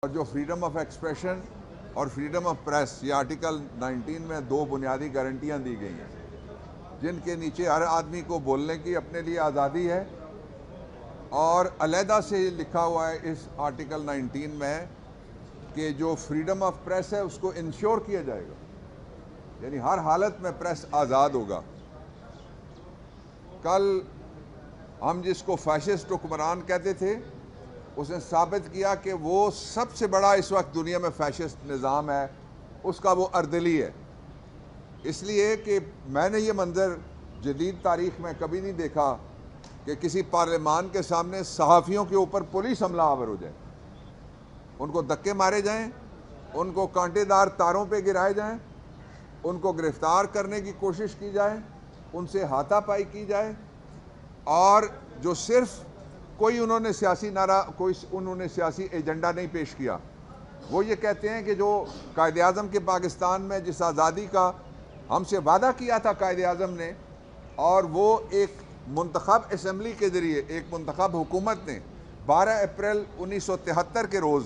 اور جو freedom of expression اور فریڈم آف پریس یہ آرٹیکل 19 میں دو بنیادی گارنٹیاں دی گئی ہیں جن کے نیچے ہر آدمی کو بولنے کی اپنے لیے آزادی ہے، اور علیحدہ سے لکھا ہوا ہے اس آرٹیکل 19 میں کہ جو فریڈم آف پریس ہے اس کو انشور کیا جائے گا، یعنی ہر حالت میں پریس آزاد ہوگا۔ کل ہم جس کو فیشسٹ حکمران کہتے تھے اس نے ثابت کیا کہ وہ سب سے بڑا اس وقت دنیا میں فیشسٹ نظام ہے، اس کا وہ اردلی ہے، اس لیے کہ میں نے یہ منظر جدید تاریخ میں کبھی نہیں دیکھا کہ کسی پارلیمان کے سامنے صحافیوں کے اوپر پولیس حملہ آور ہو جائے، ان کو دھکے مارے جائیں، ان کو کانٹے دار تاروں پہ گرائے جائیں، ان کو گرفتار کرنے کی کوشش کی جائے، ان سے ہاتھا پائی کی جائے، اور جو صرف کوئی انہوں نے سیاسی ایجنڈا نہیں پیش کیا، وہ یہ کہتے ہیں کہ جو قائد اعظم کے پاکستان میں جس آزادی کا ہم سے وعدہ کیا تھا قائد اعظم نے، اور وہ ایک منتخب اسمبلی کے ذریعے ایک منتخب حکومت نے 12 اپریل 1973 کے روز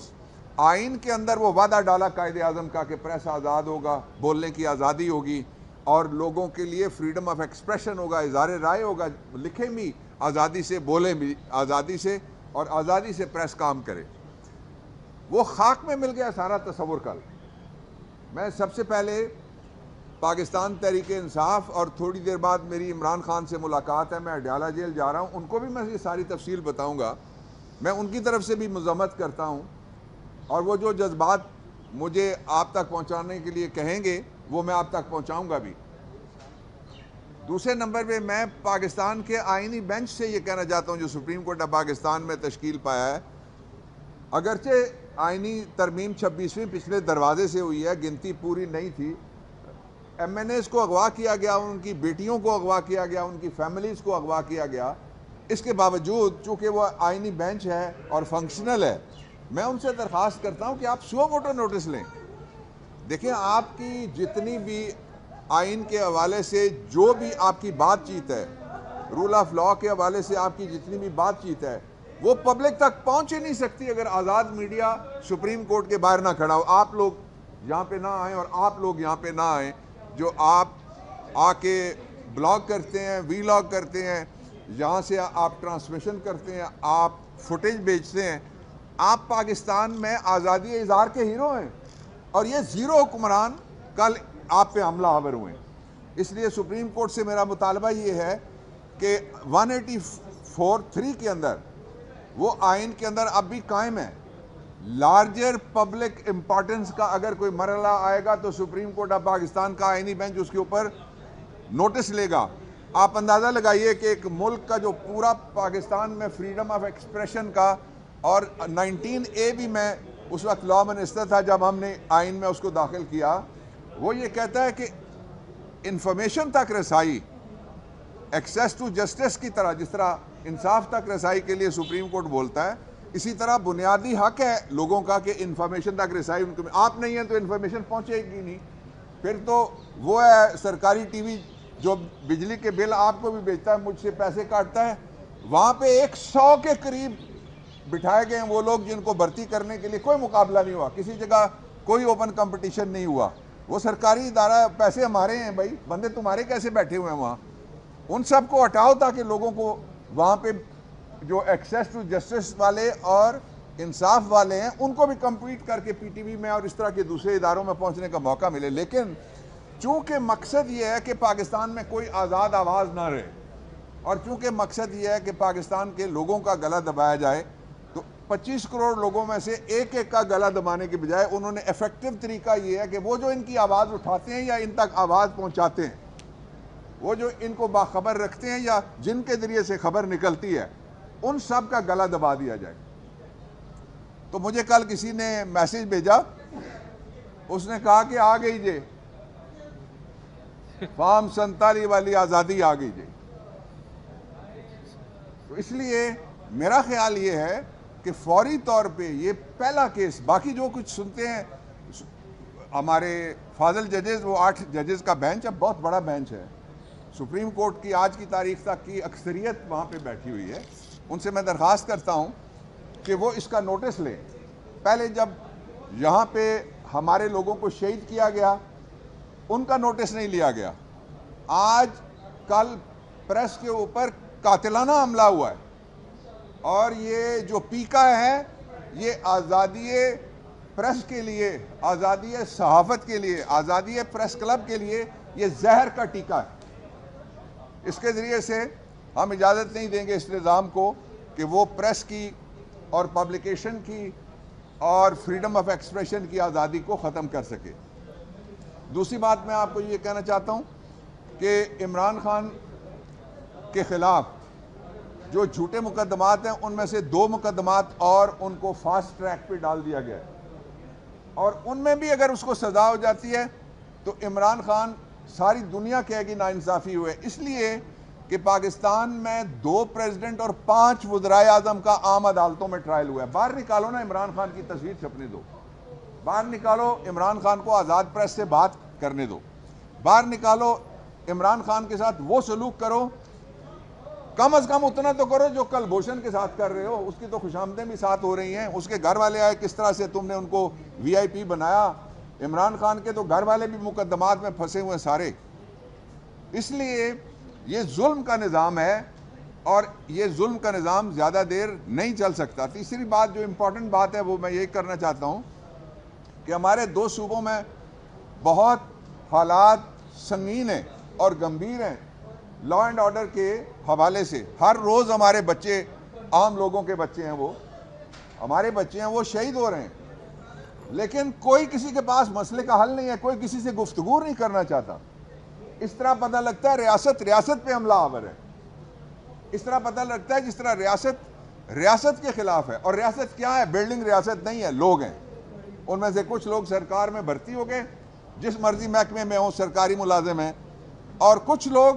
آئین کے اندر وہ وعدہ ڈالا قائد اعظم کا کہ پریس آزاد ہوگا، بولنے کی آزادی ہوگی، اور لوگوں کے لیے فریڈم آف ایکسپریشن ہوگا، اظہار رائے ہوگا، لکھیں بھی آزادی سے، بولیں بھی آزادی سے، اور آزادی سے پریس کام کرے۔ وہ خاک میں مل گیا سارا تصور کل۔ میں سب سے پہلے پاکستان تحریک انصاف، اور تھوڑی دیر بعد میری عمران خان سے ملاقات ہے، میں اڈیالہ جیل جا رہا ہوں، ان کو بھی میں یہ ساری تفصیل بتاؤں گا، میں ان کی طرف سے بھی مذمت کرتا ہوں، اور وہ جو جذبات مجھے آپ تک پہنچانے کے لیے کہیں گے وہ میں آپ تک پہنچاؤں گا بھی۔ دوسرے نمبر پہ میں پاکستان کے آئینی بینچ سے یہ کہنا چاہتا ہوں جو سپریم کورٹ آف پاکستان میں تشکیل پایا ہے، اگرچہ آئینی ترمیم 26ویں پچھلے دروازے سے ہوئی ہے، گنتی پوری نہیں تھی، ایم این ایز کو اغوا کیا گیا، ان کی بیٹیوں کو اغوا کیا گیا، ان کی فیملیز کو اغوا کیا گیا، اس کے باوجود چونکہ وہ آئینی بینچ ہے اور فنکشنل ہے، میں ان سے درخواست کرتا ہوں کہ آپ سو موٹو نوٹس لیں۔ دیکھیں، آپ کی جتنی بھی آئین کے حوالے سے جو بھی آپ کی بات چیت ہے، رول آف لاء کے حوالے سے آپ کی جتنی بھی بات چیت ہے، وہ پبلک تک پہنچ ہی نہیں سکتی اگر آزاد میڈیا سپریم کورٹ کے باہر نہ کھڑا ہو۔ آپ لوگ یہاں پہ نہ آئیں اور آپ لوگ یہاں پہ نہ آئیں جو آپ آ کے بلاگ کرتے ہیں، وی لاگ کرتے ہیں، یہاں سے آپ ٹرانسمیشن کرتے ہیں، آپ فوٹیج بیچتے ہیں، آپ پاکستان میں آزادی اظہار کے ہیرو ہیں، اور یہ زیرو حکمران کل آپ پہ حملہ آور ہوئے ہیں۔ اس لیے سپریم کورٹ سے میرا مطالبہ یہ ہے کہ 184(3) کے اندر وہ آئین کے اندر اب بھی قائم ہے، لارجر پبلک امپورٹنس کا اگر کوئی مرحلہ آئے گا تو سپریم کورٹ آف پاکستان کا آئینی بینچ اس کے اوپر نوٹس لے گا۔ آپ اندازہ لگائیے کہ ایک ملک کا جو پورا پاکستان میں فریڈم آف ایکسپریشن کا، اور 19A بھی میں اس وقت لاء منسٹر تھا جب ہم نے آئین میں اس کو داخل کیا، وہ یہ کہتا ہے کہ انفارمیشن تک رسائی، ایکسیس ٹو جسٹس کی طرح، جس طرح انصاف تک رسائی کے لیے سپریم کورٹ بولتا ہے، اسی طرح بنیادی حق ہے لوگوں کا کہ انفارمیشن تک رسائی ان کو، آپ نہیں ہیں تو انفارمیشن پہنچے گی نہیں۔ پھر تو وہ ہے سرکاری ٹی وی جو بجلی کے بل آپ کو بھی بیچتا ہے، مجھ سے پیسے کاٹتا ہے، وہاں پہ 100 کے قریب بٹھائے گئے ہیں وہ لوگ جن کو بھرتی کرنے کے لیے کوئی مقابلہ نہیں ہوا، کسی جگہ کوئی اوپن کمپٹیشن نہیں ہوا، وہ سرکاری ادارہ، پیسے ہمارے ہیں بھائی، بندے تمہارے کیسے بیٹھے ہوئے ہیں وہاں؟ ان سب کو ہٹاؤ تاکہ لوگوں کو وہاں پہ جو ایکسیس ٹو جسٹس والے اور انصاف والے ہیں ان کو بھی کمپیٹ کر کے پی ٹی وی میں اور اس طرح کے دوسرے اداروں میں پہنچنے کا موقع ملے۔ لیکن چونکہ مقصد یہ ہے کہ پاکستان میں کوئی آزاد آواز نہ رہے، اور چونکہ مقصد یہ ہے کہ پاکستان کے لوگوں کا گلا دبایا جائے، تو 25 کروڑ لوگوں میں سے ایک ایک کا گلا دبانے کے بجائے انہوں نے ایفیکٹو طریقہ یہ ہے کہ وہ جو ان کی آواز اٹھاتے ہیں یا ان تک آواز پہنچاتے ہیں، وہ جو ان کو باخبر رکھتے ہیں یا جن کے ذریعے سے خبر نکلتی ہے، ان سب کا گلا دبا دیا جائے۔ تو مجھے کل کسی نے میسج بھیجا، اس نے کہا کہ آ گئی جے فارم 47 والی آزادی آ گئی جے۔ تو اس لیے میرا خیال یہ ہے کہ فوری طور پہ یہ پہلا کیس، باقی جو کچھ سنتے ہیں ہمارے فاضل ججز، وہ 8 ججز کا بینچ ہے، بہت بڑا بینچ ہے، سپریم کورٹ کی آج کی تاریخ تک کی اکثریت وہاں پہ بیٹھی ہوئی ہے، ان سے میں درخواست کرتا ہوں کہ وہ اس کا نوٹس لیں۔ پہلے جب یہاں پہ ہمارے لوگوں کو شہید کیا گیا، ان کا نوٹس نہیں لیا گیا۔ آج کل پریس کے اوپر قاتلانہ حملہ ہوا ہے، اور یہ جو پیکا ہے یہ آزادی پریس کے لیے، آزادی صحافت کے لیے، آزادی پریس کلب کے لیے یہ زہر کا ٹیکا ہے۔ اس کے ذریعے سے ہم اجازت نہیں دیں گے اس نظام کو کہ وہ پریس کی اور پبلیکیشن کی اور فریڈم آف ایکسپریشن کی آزادی کو ختم کر سکے۔ دوسری بات میں آپ کو یہ کہنا چاہتا ہوں کہ عمران خان کے خلاف جو جھوٹے مقدمات ہیں ان میں سے 2 مقدمات اور ان کو فاسٹ ٹریک پہ ڈال دیا گیا ہے، اور ان میں بھی اگر اس کو سزا ہو جاتی ہے تو عمران خان ساری دنیا کہے گی ناانصافی ہوئے، اس لیے کہ پاکستان میں 2 پریزیڈنٹ اور 5 وزرائے اعظم کا عام عدالتوں میں ٹرائل ہوا ہے۔ باہر نکالو نا عمران خان کی تصویر چھپنے دو، باہر نکالو عمران خان کو آزاد پریس سے بات کرنے دو، باہر نکالو عمران خان کے ساتھ وہ سلوک کرو، کم از کم اتنا تو کرو جو کلبھوشن کے ساتھ کر رہے ہو، اس کی تو خوشامدیں بھی ساتھ ہو رہی ہیں، اس کے گھر والے آئے کس طرح سے تم نے ان کو وی آئی پی بنایا، عمران خان کے تو گھر والے بھی مقدمات میں پھنسے ہوئے سارے۔ اس لیے یہ ظلم کا نظام ہے، اور یہ ظلم کا نظام زیادہ دیر نہیں چل سکتا۔ تیسری بات جو امپورٹنٹ بات ہے وہ میں یہ کرنا چاہتا ہوں کہ ہمارے 2 صوبوں میں بہت حالات سنگین ہیں اور گمبھیر ہیں لا اینڈ آرڈر کے حوالے سے۔ ہر روز ہمارے بچے، عام لوگوں کے بچے ہیں، وہ ہمارے بچے ہیں، وہ شہید ہو رہے ہیں، لیکن کوئی کسی کے پاس مسئلے کا حل نہیں ہے، کوئی کسی سے گفتگو نہیں کرنا چاہتا۔ اس طرح پتہ لگتا ہے ریاست پہ حملہ آور ہے، اس طرح پتہ لگتا ہے جس طرح ریاست کے خلاف ہے، اور ریاست کیا ہے؟ بلڈنگ ریاست نہیں ہے، لوگ ہیں۔ ان میں سے کچھ لوگ سرکار میں بھرتی ہو گئے، جس مرضی محکمے میں ہوں، سرکاری ملازم ہیں، اور کچھ لوگ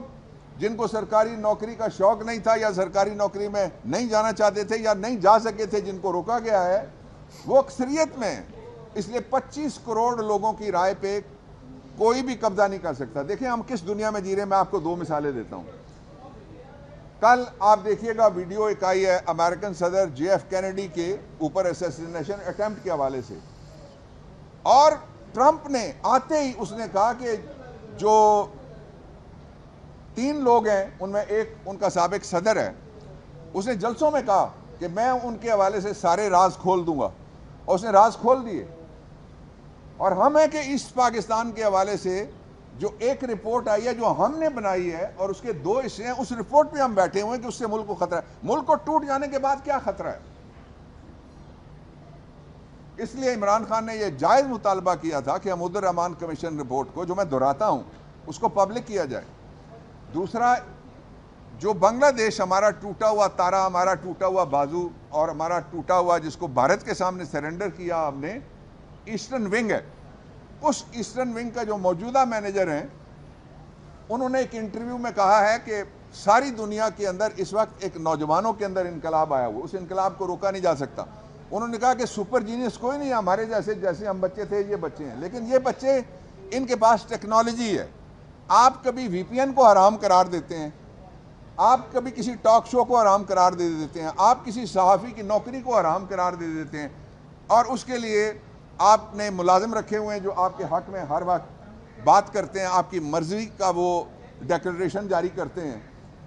جن کو سرکاری نوکری کا شوق نہیں تھا، یا سرکاری نوکری میں نہیں جانا چاہتے تھے، یا نہیں جا سکے تھے، جن کو روکا گیا ہے، وہ اکثریت میں ہیں۔ اس لیے 25 کروڑ لوگوں کی رائے پہ کوئی بھی قبضہ نہیں کر سکتا۔ دیکھیں ہم کس دنیا میں جی رہے ہیں، میں آپ کو 2 مثالیں دیتا ہوں۔ کل آپ دیکھیے گا ویڈیو ایک آئی ہے امریکن صدر جے ایف کینیڈی کے اوپر اسیسینیشن اٹیمپٹ کے حوالے سے، اور ٹرمپ نے آتے ہی اس نے کہا کہ جو 3 لوگ ہیں ان میں ایک ان کا سابق صدر ہے، اس نے جلسوں میں کہا کہ میں ان کے حوالے سے سارے راز کھول دوں گا، اور اس نے راز کھول دیے۔ اور ہم ہیں کہ ایسٹ پاکستان کے حوالے سے جو ایک رپورٹ آئی ہے جو ہم نے بنائی ہے، اور اس کے 2 حصے ہیں، اس رپورٹ پہ ہم بیٹھے ہوئے ہیں کہ اس سے ملک کو خطرہ ہے۔ ملک کو ٹوٹ جانے کے بعد کیا خطرہ ہے؟ اس لیے عمران خان نے یہ جائز مطالبہ کیا تھا کہ حمود الرحمان کمیشن رپورٹ کو، جو میں دہراتا ہوں، اس کو پبلک کیا جائے۔ دوسرا، جو بنگلہ دیش ہمارا ٹوٹا ہوا تارا، ہمارا ٹوٹا ہوا بازو، اور ہمارا ٹوٹا ہوا جس کو بھارت کے سامنے سرنڈر کیا ہم نے، ایسٹرن ونگ ہے، اس ایسٹرن ونگ کا جو موجودہ مینیجر ہیں، انہوں نے ایک انٹرویو میں کہا ہے کہ ساری دنیا کے اندر اس وقت ایک نوجوانوں کے اندر انقلاب آیا ہوا، اس انقلاب کو روکا نہیں جا سکتا۔ انہوں نے کہا کہ سپر جینیس کوئی نہیں ہے، ہمارے جیسے ہم بچے تھے یہ بچے ہیں، لیکن یہ بچے، ان کے پاس ٹیکنالوجی ہے۔ آپ کبھی وی پی این کو حرام قرار دیتے ہیں، آپ کبھی کسی ٹاک شو کو حرام قرار دے دیتے ہیں، آپ کسی صحافی کی نوکری کو حرام قرار دے دیتے ہیں، اور اس کے لیے آپ نے ملازم رکھے ہوئے ہیں جو آپ کے حق میں ہر وقت بات کرتے ہیں، آپ کی مرضی کا وہ ڈیکلریشن جاری کرتے ہیں۔